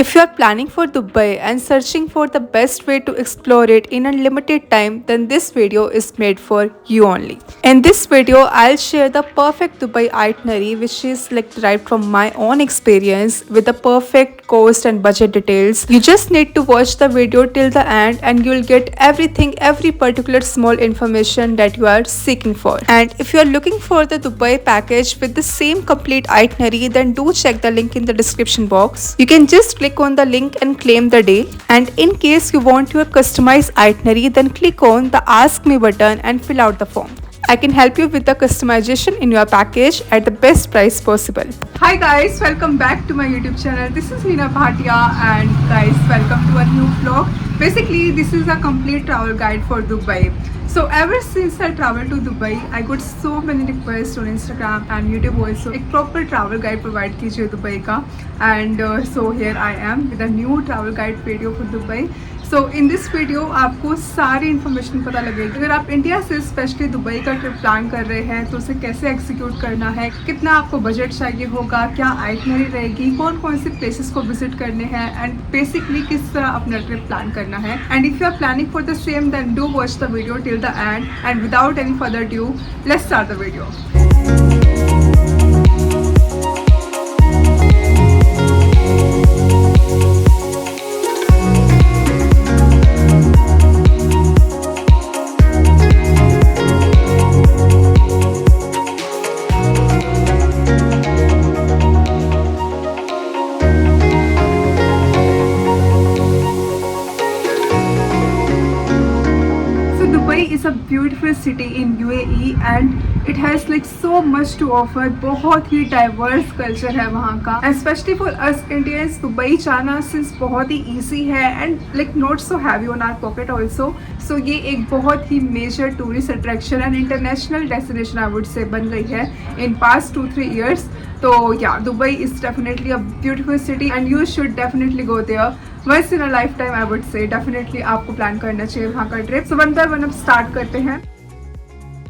If you are planning for Dubai and searching for the best way to explore it in unlimited time, then this video is made for you only. In this video, I'll share the perfect Dubai itinerary which is like derived from my own experience with the perfect cost and budget details. You just need to watch the video till the end and you'll get everything, every particular small information that you are seeking for. And if you are looking for the Dubai package with the same complete itinerary, then do check the link in the description box. You can just click on the link and claim the deal. And in case you want your customized itinerary, then click on the Ask Me button and fill out the form. I can help you with the customization in your package at the best price possible. Hi guys, welcome back to my YouTube channel. This is Meena Bhatia and guys, welcome to a new vlog. Basically, this is a complete travel guide for Dubai. So ever since I traveled to Dubai, I got so many requests on Instagram and YouTube also. एक proper travel guide provide कीजिए Dubai का. And so here I am with a new travel guide video for Dubai. So in this video आपको सारी information पता लगेगी. अगर आप India से स्पेशली दुबई का ट्रिप प्लान कर रहे हैं तो उसे कैसे एग्जीक्यूट करना है, कितना आपको बजट चाहिए होगा, क्या आइटनरी रहेगी, कौन कौन से प्लेसेस को विजिट करने हैं एंड बेसिकली किस तरह अपना ट्रिप प्लान करना है. And if you are planning for the same then do watch the video till the end. And without any further due let's start the video. Is a beautiful city in UAE and it has like so much to offer. बहुत ही diverse culture है वहाँ का. And especially for us Indians, Dubai जाना since बहुत ही easy है and like not so heavy on our pocket also. So ये एक बहुत ही major tourist attraction and international destination I would say बन गई है in past 2-3 years. तो yeah, Dubai is definitely a beautiful city and you should definitely go there. Once in a lifetime I would say. Definitely आपको plan करना चाहिए वहाँ का trip. So one by one अब स्टार्ट करते हैं.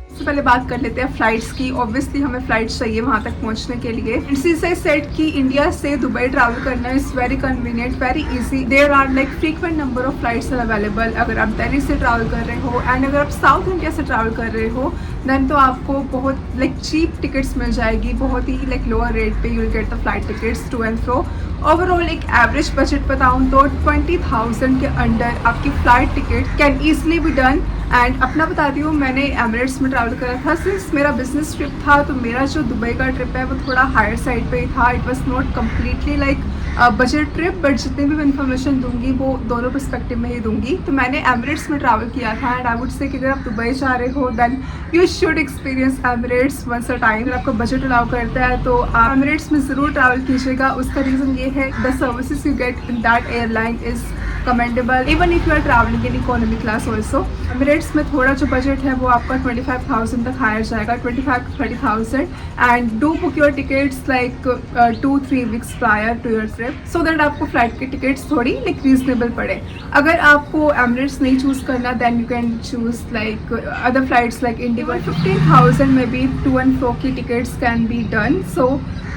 सबसे पहले बात कर लेते हैं फ्लाइट्स की. ऑब्वियसली हमें फ्लाइट्स चाहिए वहाँ तक पहुँचने के लिए. सिंस आई सेड कि इंडिया से दुबई ट्रैवल करना is very convenient, very easy. There are like frequent number of flights are available. अगर आप दिल्ली से ट्रैवल कर रहे हो एंड अगर आप साउथ इंडिया से ट्रैवल कर रहे हो देन तो आपको बहुत लाइक चीप टिकट्स मिल जाएगी. बहुत ही लाइक लोअर रेट पे you will get the flight tickets to and fro. Overall एक एवरेज बजट बताऊँ तो 20,000 के अंडर आपकी flight ticket can easily be done. And अपना बताती हूँ, मैंने एमिरेट्स में ट्रैवल करा था. सिंस मेरा बिजनेस ट्रिप था तो मेरा जो दुबई का ट्रिप है वो थोड़ा हायर साइड पे ही था. It was not completely like budget trip, but जितनी भी मैं इन्फॉर्मेशन दूंगी वो दोनों पर्सपेक्टिव में ही दूंगी. तो मैंने एमिरेट्स में ट्रैवल किया था एंड आई वुड से कि अगर आप दुबई जा रहे हो then you should experience Emirates once a time. अगर आपका बजट अलाउ करता है तो आप एमिरेट्स में ज़रूर ट्रैवल कीजिएगा. उसका रीज़न ये है the services you get in that airline is commendable even if you are traveling in economy class also. Emirates में थोड़ा जो बजट है वो आपका 25,000 तक हायर जाएगा, 25 to 30,000. And do book your tickets like 2-3 weeks prior to your trip so that आपको flight की टिकट्स थोड़ी लाइक रीजनेबल पड़े. अगर आपको एमिरेट्स नहीं चूज़ करना then you can choose like other flights like IndiGo. 15,000 में भी टू एंड फ्रो की tickets can be done. So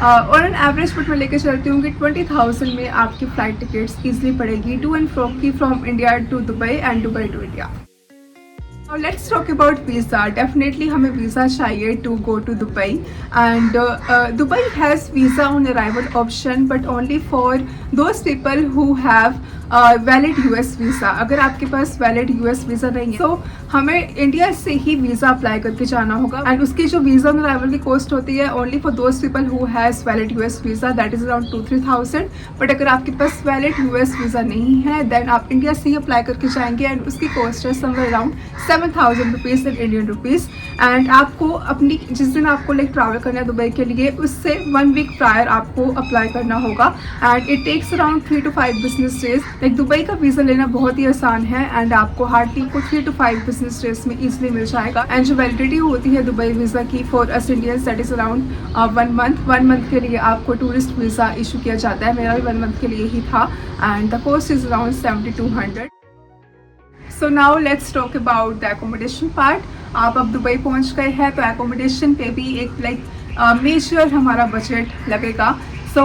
और एन एवरेज बट मैं लेकर चलती हूँ कि 20,000 में आपकी फ़्लाइट टिकट्स ईजिली पड़ेगी टू एंड फ्रो की from India to Dubai and Dubai to India. Now let's talk about visa. Definitely हमें visa चाहिए to go to Dubai and Dubai has visa on arrival option but only for those people who have valid US visa. अगर आपके पास valid US visa नहीं है तो हमें India से ही visa apply करके जाना होगा. एंड उसकी जो वीज़ा ऑन अराइवल की कॉस्ट होती है only for those people who has valid US visa that is around 2-3,000. But अगर आपके पास वैलिड US वीज़ा नहीं है देन आप इंडिया से ही अप्लाई करके जाएंगे एंड उसकी कॉस्ट है somewhere around 7,000 rupees in Indian rupees. And आपको अपनी जिस दिन आपको लाइक ट्रैवल करना है दुबई के लिए उससे 1 week प्रायर आपको अप्लाई करना होगा. And it takes around 3 to 5 business days. Like Dubai का वीज़ा लेना बहुत ही आसान है एंड आपको हार्डली को 3 to 5 बिजनेस डेज में ईजिली मिल जाएगा. एंड जो वैलिडिटी होती है दुबई वीज़ा की for us Indians that is around 1 month. 1 month के लिए आपको टूरिस्ट वीज़ा इशू किया जाता है. मेरा भी 1 month के लिए ही था and the cost is around 7,200. So now let's talk about the accommodation part. आप अब दुबई पहुंच गए हैं तो एकोमोडेशन पे भी एक लाइक मेजर हमारा बजट लगेगा. सो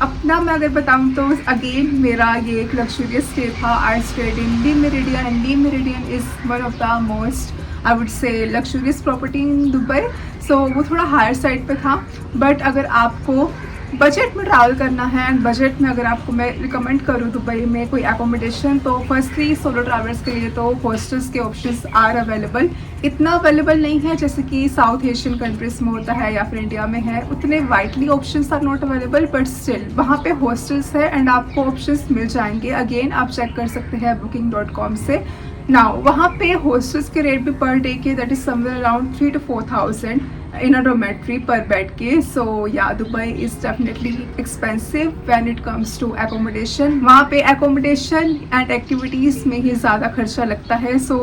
अपना मैं अगर बताऊँ तो अगेन मेरा ये एक लग्जूरियस स्टे था। I stayed in Le Meridien and Le Meridien is one of the most I would say luxurious property in Dubai. So वो थोड़ा हायर साइड पे था, बट अगर आपको बजट में ट्रैवल करना है एंड बजट में अगर आपको मैं रिकमेंड करूँ दुबई में कोई एकोमोडेशन, तो फर्स्टली सोलो ट्रैवलर्स के लिए तो हॉस्टल्स के ऑप्शंस आर अवेलेबल। इतना अवेलेबल नहीं है जैसे कि साउथ एशियन कंट्रीज़ में होता है या फिर इंडिया में है, उतने widely options are not available, but still वहाँ पे हॉस्टल्स है एंड आपको ऑप्शंस मिल जाएंगे। अगेन आप चेक कर सकते हैं booking.com से। नाउ वहाँ पे हॉस्टल्स के रेट भी पर डे के that is somewhere around 3 to 4,000 in a dormitory per bed के। So yeah, Dubai is definitely expensive when it comes to accommodation। वहाँ पे accommodation and activities में ही ज़्यादा खर्चा लगता है। So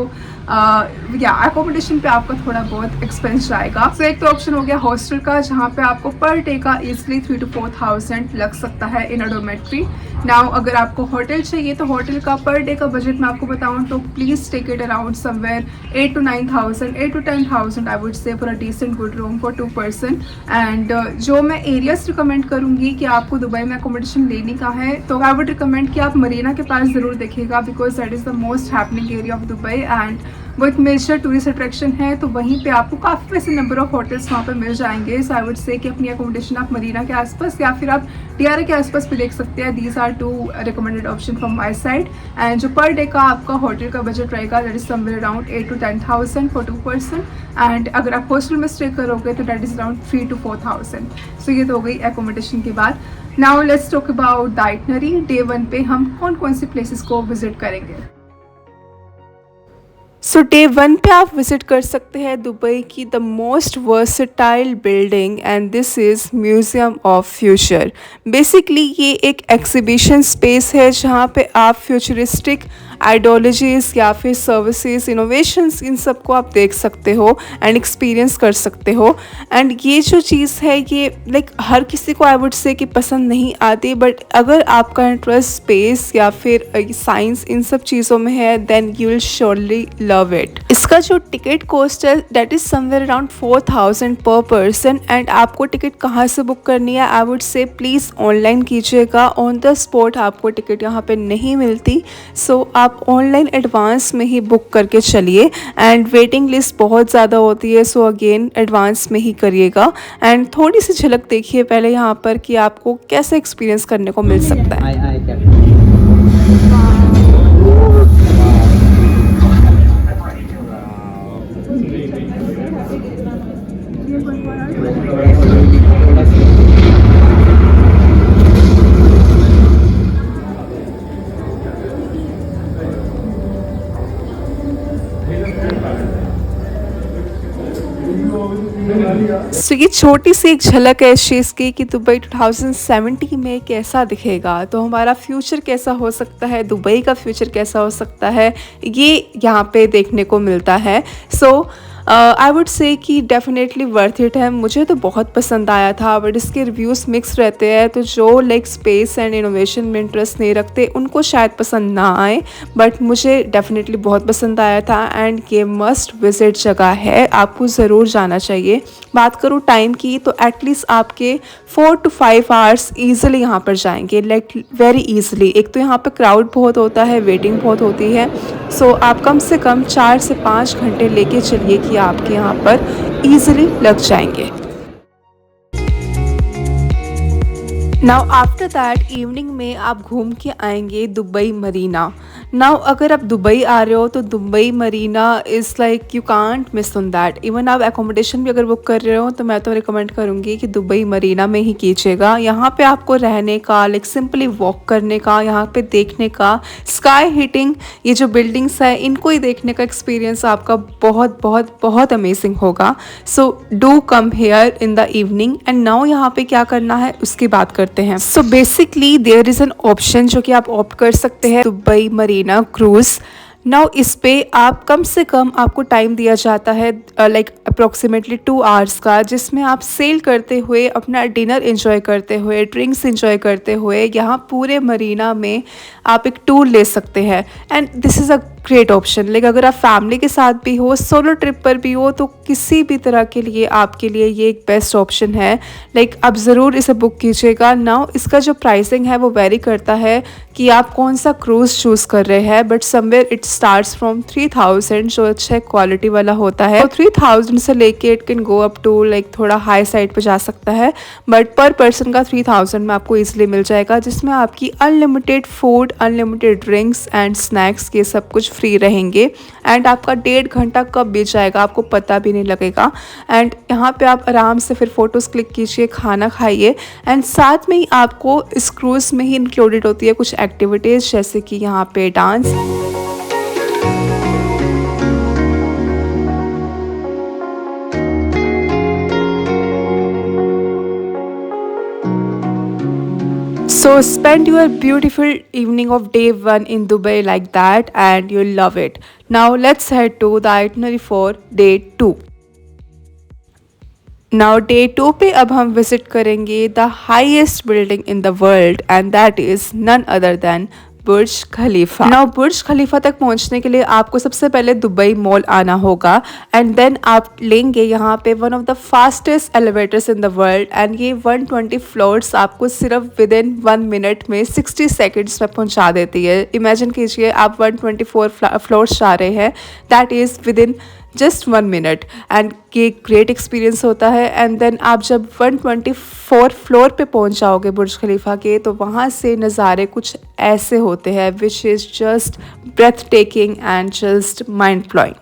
yeah, accommodation पे आपका थोड़ा बहुत एक्सपेंस जाएगा। So एक तो ऑप्शन हो गया हॉस्टल का, जहाँ पे आपको पर डे का easily 3 to 4,000 लग सकता है in a dormitory। नाउ अगर आपको होटल चाहिए तो होटल का पर डे का बजट मैं आपको बताऊँ तो please take it around somewhere 8 to 9,000, 8 to 10,000 I would say for a decent good room for 2 person। And जो मैं एरियाज रिकमेंड करूँगी कि आपको दुबई में अकोमोडेशन लेने का है, तो आई वुड रिकमेंड कि आप मरीना के पास ज़रूर देखिएगा, because that is the most happening area of Dubai and वो एक मेजर टूरिस्ट अट्रैक्शन है। तो वहीं पे आपको काफ़ी वैसे नंबर ऑफ होटल्स वहाँ पे मिल जाएंगे। सो आई वुड से कि अपनी अकोमोडेशन आप मरीना के आसपास या फिर आप DRA के आसपास भी देख सकते हैं। These are 2 recommended option from my side. And जो पर डे का आपका होटल का बजट रहेगा that is somewhere around 8 to 10,000 for 2 person। And अगर आप हॉस्टल में स्टे करोगे तो that is around 3 to 4,000। So ये तो हो गई एकोमोडेशन के बाद। Now let's talk about the itinerary. Day 1 पे हम कौन कौन सी प्लेसेस को विजिट करेंगे। सो डे 1 पे आप विज़िट कर सकते हैं दुबई की the most versatile building and this is museum of future. Basically ये एक एग्जीबिशन स्पेस है जहाँ पे आप फ्यूचरिस्टिक आइडियोलॉजीज़ या फिर सर्विसेज इनोवेशंस इन सब को आप देख सकते हो एंड एक्सपीरियंस कर सकते हो। एंड ये जो चीज़ है ये लाइक हर किसी को आई वुड से कि पसंद नहीं आती, बट अगर आपका इंटरेस्ट स्पेस या फिर साइंस इन सब चीज़ों में है then you will surely love it. इसका जो टिकट कॉस्ट है that is somewhere around 4,000 per person. And आपको टिकट कहाँ से बुक करनी है, आई वुड से प्लीज़ ऑनलाइन कीजिएगा। ऑन द स्पॉट आपको टिकट यहाँ पे नहीं मिलती, सो आप ऑनलाइन एडवांस में ही बुक करके चलिए। एंड वेटिंग लिस्ट बहुत ज़्यादा होती है, सो अगेन एडवांस में ही करिएगा। एंड थोड़ी सी झलक देखिए पहले यहाँ पर कि आपको कैसा एक्सपीरियंस करने को मिल सकता है। सो ये छोटी सी एक झलक है इस चीज़ की कि दुबई 2070 में कैसा दिखेगा, तो हमारा फ्यूचर कैसा हो सकता है, दुबई का फ्यूचर कैसा हो सकता है, ये यहाँ पे देखने को मिलता है। सो आई वुड से कि डेफिनेटली वर्थ इट है। मुझे तो बहुत पसंद आया था, बट इसके रिव्यूज़ मिक्स रहते हैं, तो जो लाइक स्पेस एंड इनोवेशन में इंटरेस्ट नहीं रखते उनको शायद पसंद ना आए, बट मुझे डेफिनेटली बहुत पसंद आया था। एंड ये मस्ट विजिट जगह है, आपको ज़रूर जाना चाहिए। बात करूँ टाइम की तो एटलीस्ट आपके 4 to 5 आवर्स ईज़िली यहाँ पर जाएंगे, लाइक वेरी ईज़िली। एक तो यहाँ पर क्राउड बहुत होता है, वेटिंग बहुत होती है, सो आप कम से कम 4 से 5 घंटे लेके चलिए कि आपके यहाँ पर ईज़िली लग जाएंगे। नाउ आफ्टर दैट इवनिंग में आप घूम के आएंगे दुबई मरीना। नाउ अगर आप दुबई आ रहे हो तो Dubai Marina is like you can't miss on that. Even आप एकोमोडेशन भी अगर बुक कर रहे हो तो मैं तो रिकमेंड करूँगी कि दुबई मरीना में ही कीजिएगा। यहाँ पे आपको रहने का, लाइक सिंपली वॉक करने का, यहाँ पे देखने का, स्काई हिटिंग ये जो बिल्डिंग्स है इनको ही देखने का एक्सपीरियंस आपका बहुत बहुत बहुत अमेजिंग होगा। So do come here in the evening. And now यहाँ पे क्या करना है उसकी बात करते हैं। So basically there is an option जो कि आप ऑप्ट कर सकते हैं, दुबई मरीना क्रूज़। नाउ इस पे आप कम से कम आपको टाइम दिया जाता है लाइक अप्रॉक्सीमेटली 2 आवर्स का, जिसमें आप सेल करते हुए अपना डिनर एंजॉय करते हुए, ड्रिंक्स एंजॉय करते हुए यहाँ पूरे मरीना में आप एक टूर ले सकते हैं। And this is a great option. Like अगर आप फैमिली के साथ भी हो, सोलो ट्रिप पर भी हो, तो किसी भी तरह के लिए आपके लिए ये एक बेस्ट ऑप्शन है। लाइक आप ज़रूर इसे बुक कीजिएगा। नाउ इसका जो प्राइसिंग है वो वेरी करता है कि आप कौन सा क्रूज़ चूज़ कर रहे हैं, but somewhere it starts from 3000 जो अच्छा क्वालिटी वाला होता है। तो 3000 से लेके it can go up to like थोड़ा हाई साइड पे जा सकता है, बट पर पर्सन का 3000 में आपको ईजिली मिल जाएगा, जिसमें आपकी unlimited food, unlimited drinks and snacks ये सब कुछ फ्री रहेंगे। एंड आपका 1.5 घंटा कब बीत जाएगा आपको पता भी नहीं लगेगा। एंड यहाँ पे आप आराम से फिर फ़ोटोज़ क्लिक कीजिए, खाना खाइए, एंड साथ में ही आपको इस क्रूज़ में ही इंक्लूडेड होती है कुछ एक्टिविटीज़, जैसे कि यहाँ पे dance. So spend your beautiful evening of day 1 in Dubai like that and you'll love it. Now let's head to the itinerary for day 2. Now day 2 पे अब हम विजिट करेंगे the highest building in the world and that is none other than Burj Khalifa. Now Burj Khalifa तक पहुंचने के लिए आपको सबसे पहले दुबई मॉल आना होगा एंड देन आप लेंगे यहाँ पे one of the fastest elevators in the world and ये 120 फ्लोर्स आपको सिर्फ विद इन 1 मिनट में 60 सेकेंड्स में पहुंचा देती है। इमेजिन कीजिए आप 124 फ्लोर्स जा रहे हैं, that is with in just 1 minute and ये ग्रेट एक्सपीरियंस होता है। एंड देन आप जब 124 फ्लोर पे पहुंच जाओगे बुर्ज खलीफा के, तो वहाँ से नज़ारे कुछ ऐसे होते हैं which is just breathtaking and just mind blowing.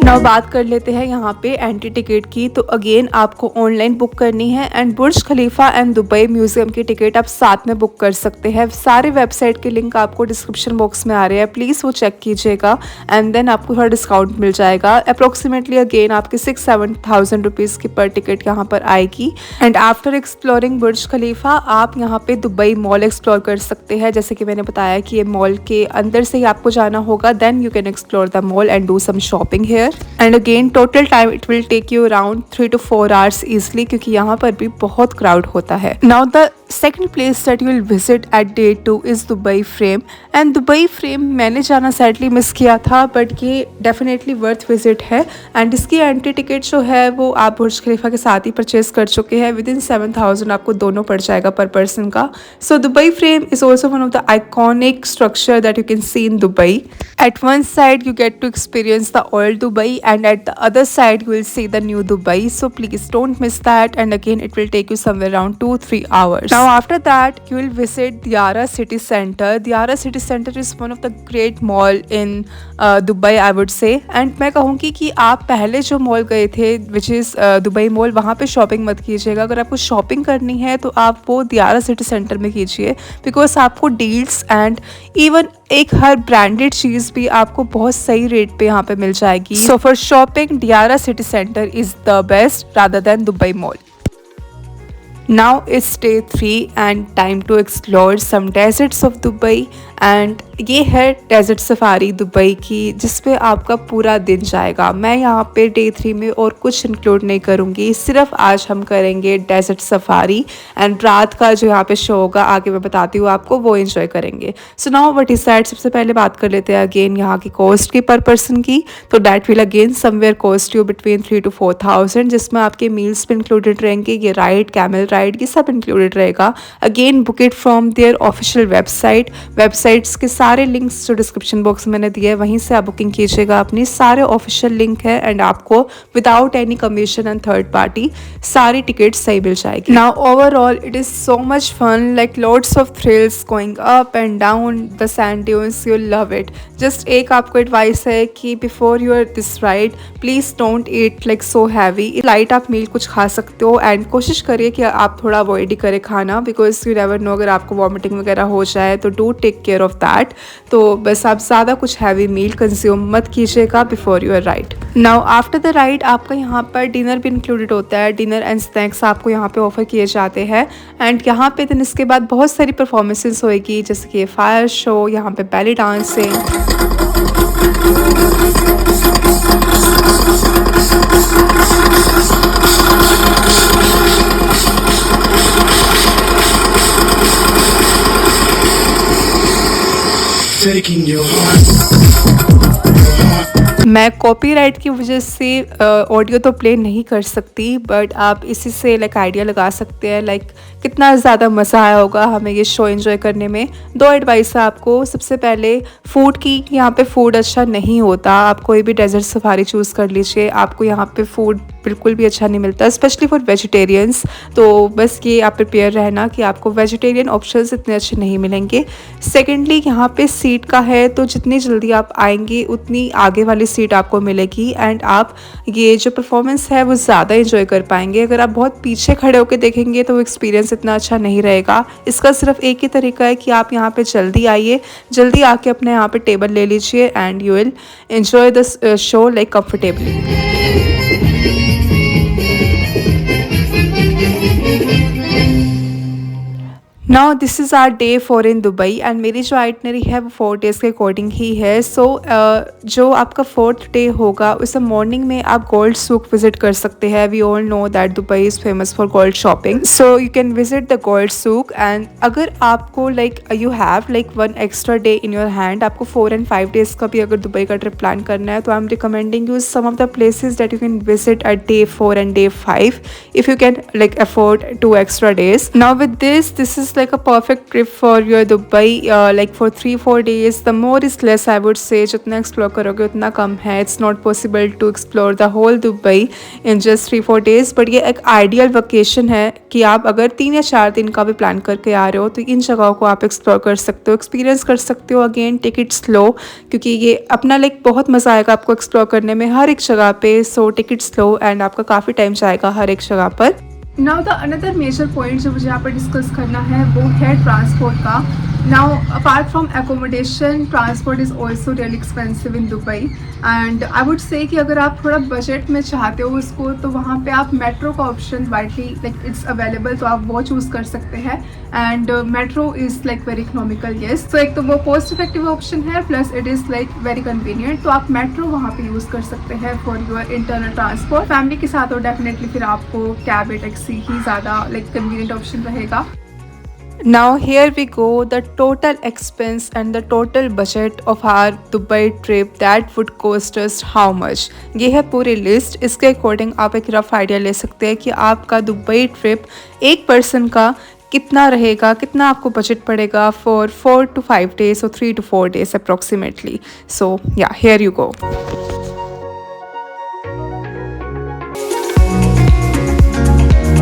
Now बात कर लेते हैं यहाँ पे एंट्री टिकट की। तो अगेन आपको ऑनलाइन बुक करनी है and Burj Khalifa and Dubai museum की टिकट आप साथ में बुक कर सकते हैं। सारे वेबसाइट के लिंक आपको डिस्क्रिप्शन बॉक्स में आ रहे हैं, प्लीज़ वो चेक कीजिएगा एंड देन आपको थोड़ा डिस्काउंट मिल जाएगा। अप्रोक्सीमेटली अगेन आपकी 6-7 रुपीज़ की पर टिकट यहाँ पर आएगी। एंड आफ्टर एक्सप्लोरिंग बुर्ज खलीफा आप यहाँ पे दुबई मॉल एक्सप्लोर कर सकते हैं। जैसे कि मैंने बताया कि ये मॉल के अंदर से ही आपको जाना होगा, then you can explore the mall and do some shopping here. And again total time it will take you around 3 to 4 hours easily, क्योंकि यहाँ पर भी बहुत क्राउड होता है। Now the second place that you will visit at day 2 is Dubai Frame. And Dubai Frame मैंने जाना sadly miss किया था, बट ये डेफिनेटली वर्थ विजिट है। एंड इसकी एंट्री टिकट जो है वो आप बुर्ज खलीफा के साथ ही परचेज कर चुके हैं, विद इन 7000 आपको दोनों पड़ जाएगा पर पर्सन का। So Dubai frame is also one of the iconic structure that you can see in Dubai. At one side you get to experience the old Dubai and at the other side you will see the new Dubai, so please don't miss that, and again it will take you somewhere around 2-3 hours. Now after that you will visit Diara City Center. Diara City Center is one of the great mall in Dubai I would say, and मैं कहूँगी कि आप पहले जो mall गए थे which is Dubai mall, वहाँ पे शॉपिंग मत कीजिएगा। अगर आपको शॉपिंग करनी है तो आप वो दियारा सिटी सेंटर में कीजिए, बिकॉज आपको डील्स एंड इवन एक हर ब्रांडेड चीज़ भी आपको बहुत सही रेट पे यहाँ पे मिल जाएगी। So for shopping Deira City Centre is the best rather than Dubai Mall. Now it's day 3 and time to explore some deserts of Dubai, and ये है डेजर्ट सफारी दुबई की, जिसपे आपका पूरा दिन जाएगा। मैं यहाँ पे डे 3 में और कुछ इंक्लूड नहीं करूँगी, सिर्फ आज हम करेंगे डेजर्ट सफारी एंड रात का जो यहाँ पे शो होगा आगे मैं बताती हूँ आपको, वो एंजॉय करेंगे। So now what is that, सबसे पहले बात कर लेते हैं अगेन यहाँ की कॉस्ट की पर पर्सन की। तो that will again somewhere cost you between 3 to 4,000, जिसमें आपके मील्स भी इंक्लूडेड रहेंगे, ये राइड, कैमल राइड, ये सब इंक्लूडेड रहेगा। Again book it from there official website. Websites के सारे लिंक्स जो डिस्क्रिप्शन बॉक्स में मैंने दिए हैं वहीं से आप बुकिंग कीजिएगा अपनी, सारे ऑफिशियल लिंक है एंड आपको without any commission and third party सारी टिकट्स सही मिल जाएगी। Now overall it is so much fun, like lots of thrills going up and down the sand dunes, you love it. Just एक आपको advice है कि before your this ride please don't eat like so heavy. Light आप meal कुछ खा सकते हो and कोशिश करिए कि आप थोड़ा अवॉइड ही करें खाना, बिकॉज यू नेवर नो अगर आपको वॉमिटिंग वगैरह हो जाए, तो do take care of that. तो बस आप ज़्यादा कुछ हैवी मील कंज्यूम मत कीजिएगा before your ride. Now after the ride आपका यहाँ पर डिनर भी इंक्लूडेड होता है, डिनर एंड स्नैक्स आपको यहाँ पे ऑफर किए जाते हैं। एंड यहाँ पे दिन इसके बाद बहुत सारी परफॉर्मेंसेस होएगी, जैसे कि फायर शो, यहाँ पे बैली डांसिंग। taking your heart. मैं कॉपीराइट की वजह से ऑडियो तो प्ले नहीं कर सकती, बट आप इसी से लाइक आइडिया लगा सकते हैं लाइक कितना ज़्यादा मज़ा आया होगा हमें ये शो एंजॉय करने में। दो एडवाइस है आपको। सबसे पहले फूड की, यहाँ पे फूड अच्छा नहीं होता। आप कोई भी डेजर्ट सफारी चूज़ कर लीजिए, आपको यहाँ पे फूड बिल्कुल भी अच्छा नहीं मिलता, स्पेशली फॉर वेजिटेरियंस। तो बस ये आप प्रिपेयर रहना कि आपको वेजिटेरियन ऑप्शंस इतने अच्छे नहीं मिलेंगे। सेकेंडली, यहाँ पे सीट का है तो जितनी जल्दी आप आएंगे उतनी आगे वाली सीट आपको मिलेगी एंड आप ये जो परफॉर्मेंस है वो ज़्यादा इंजॉय कर पाएंगे। अगर आप बहुत पीछे खड़े होकर देखेंगे तो एक्सपीरियंस इतना अच्छा नहीं रहेगा। इसका सिर्फ एक ही तरीका है कि आप यहाँ पे जल्दी आइए, जल्दी आके अपने यहाँ पे टेबल ले लीजिए and you will enjoy this show like comfortably. Now this is our day 4 in Dubai and मेरी जो आइटनरी है वो 4 डेज़ के अकॉर्डिंग ही है। सो जो आपका 4th डे होगा उसे मॉर्निंग में आप गोल्ड सूक विजिट कर सकते हैं। We all know that Dubai is famous for gold shopping, so you can visit the gold souk. And अगर आपको like you have like 1 extra day in your hand, आपको 4 and 5 डेज़ का भी अगर Dubai का ट्रिप प्लान करना है, तो I am recommending you some of the places that you can visit at day 4 and day 5 if you can like afford 2 extra days. Now with this is like a perfect trip for your Dubai like for 3-4 days. The more is less, I would say. जितना explore करोगे उतना कम है। It's not possible to explore the whole Dubai in just 3-4 days, but ये एक ideal vacation है कि आप अगर 3 या 4 दिन का भी प्लान करके आ रहे हो तो इन जगहों को आप एक्सप्लोर कर सकते हो, एक्सपीरियंस कर सकते हो। अगेन टेक इट स्लो, क्योंकि ये अपना लाइक बहुत मज़ा आएगा आपको एक्सप्लोर करने में हर एक जगह पे। So take it slow and आपका काफ़ी टाइम जाएगा हर एक जगह पर। Now the another major point जो मुझे यहाँ पर डिस्कस करना है वो है ट्रांसपोर्ट का। Now apart from accommodation, transport is also really expensive in Dubai and I would से कि अगर आप थोड़ा बजट में चाहते हो उसको, तो वहाँ पे आप मेट्रो का option widely like it's available, तो आप वो चूज़ कर सकते हैं। And metro is like very economical, yes. तो एक तो वो कॉस्ट इफेक्टिव ऑप्शन है, plus it is like very convenient. तो आप मेट्रो वहाँ पे यूज़ कर सकते हैं for your internal transport. Family के साथ हो डेफिनेटली फिर आपको कैब या टैक्सी ही ज़्यादा लाइक कन्वीनियंट ऑप्शन रहेगा। Now here we go, the total expense and the total budget of our Dubai trip that would cost us how much। ये है पूरी लिस्ट। इसके अकॉर्डिंग आप एक रफ आइडिया ले सकते हैं कि आपका दुबई ट्रिप एक पर्सन का कितना रहेगा, कितना आपको बजट पड़ेगा फॉर 4 to 5 days और 3 to 4 days अप्रॉक्सीमेटली। सो या here you go।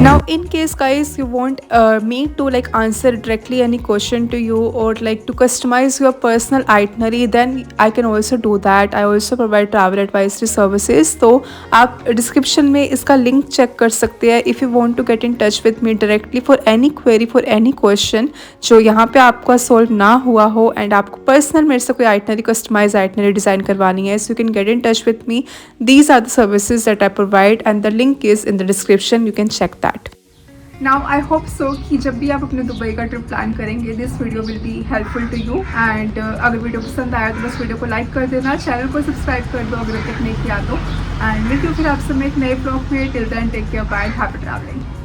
Now in case guys you want me to like answer directly any question to you or like to customize your personal itinerary, then I can also do that. I also provide travel advisory services, तो आप description में इसका link check कर सकते हैं if you want to get in touch with me directly for any query, for any question जो यहाँ पे आपका सॉल्व ना हुआ हो एंड आपको पर्सनल मेरे से कोई आइटनरी, कस्टमाइज आइटनरी डिज़ाइन करवानी है, so you can get in touch with me. These are the services that I provide and the link is in the description, you can check that. Now I hope so कि जब भी आप अपने Dubai का trip plan करेंगे this video will be helpful to you and अगर video पसंद आया तो बस वीडियो को लाइक कर देना, चैनल को सब्सक्राइब कर दो अगर तक नहीं किया तो। एंड मिलती हूँ फिर आपसे मैं एक नए ब्लॉग में। Till then take care, bye, happy travelling.